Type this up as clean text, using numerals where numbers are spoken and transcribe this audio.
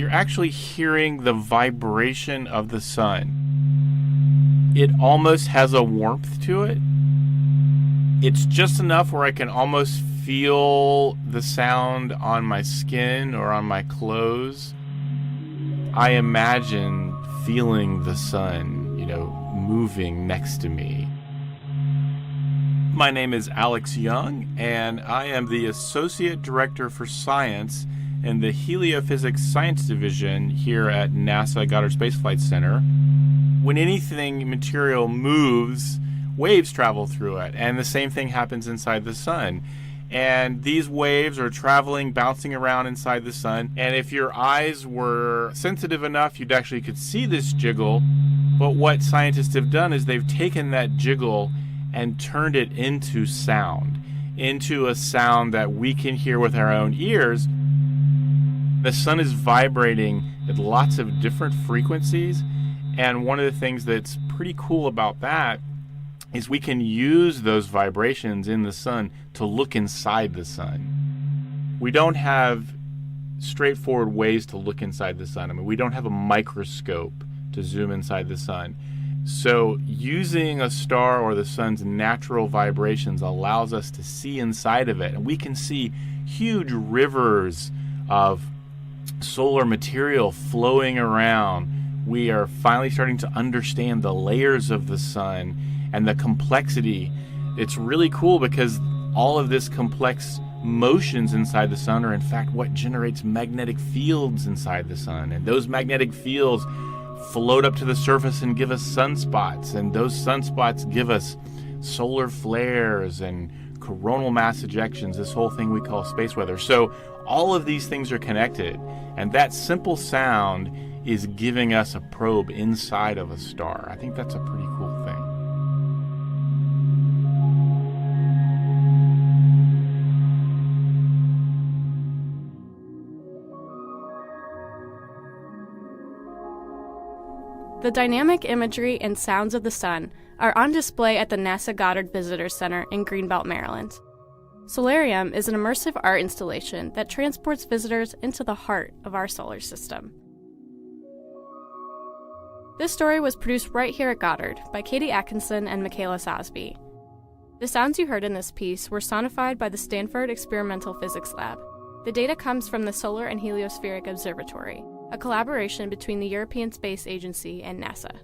you're actually hearing the vibration of the sun. It almost has a warmth to it. It's just enough where I can almost feel the sound on my skin or on my clothes. I imagine feeling the sun, moving next to me. My name is Alex Young, and I am the Associate Director for Science in the Heliophysics Science Division here at NASA Goddard Space Flight Center. When anything material moves, waves travel through it, and the same thing happens inside the sun. And these waves are traveling, bouncing around inside the sun. And if your eyes were sensitive enough, you actually could see this jiggle. But what scientists have done is they've taken that jiggle and turned it into sound, into a sound that we can hear with our own ears. The sun is vibrating at lots of different frequencies. And one of the things that's pretty cool about that is we can use those vibrations in the sun to look inside the sun. We don't have straightforward ways to look inside the sun. I mean, we don't have a microscope to zoom inside the sun. So using a star or the sun's natural vibrations allows us to see inside of it. And we can see huge rivers of solar material flowing around. We are finally starting to understand the layers of the sun and the complexity. It's really cool because all of this complex motions inside the sun are in fact what generates magnetic fields inside the sun. And those magnetic fields float up to the surface and give us sunspots. And those sunspots give us solar flares and coronal mass ejections, this whole thing we call space weather. So all of these things are connected. And that simple sound is giving us a probe inside of a star. I think that's a pretty cool thing. The dynamic imagery and sounds of the sun are on display at the NASA Goddard Visitor Center in Greenbelt, Maryland. Solarium is an immersive art installation that transports visitors into the heart of our solar system. This story was produced right here at Goddard by Katie Atkinson and Michaela Sosby. The sounds you heard in this piece were sonified by the Stanford Experimental Physics Lab. The data comes from the Solar and Heliospheric Observatory, a collaboration between the European Space Agency and NASA.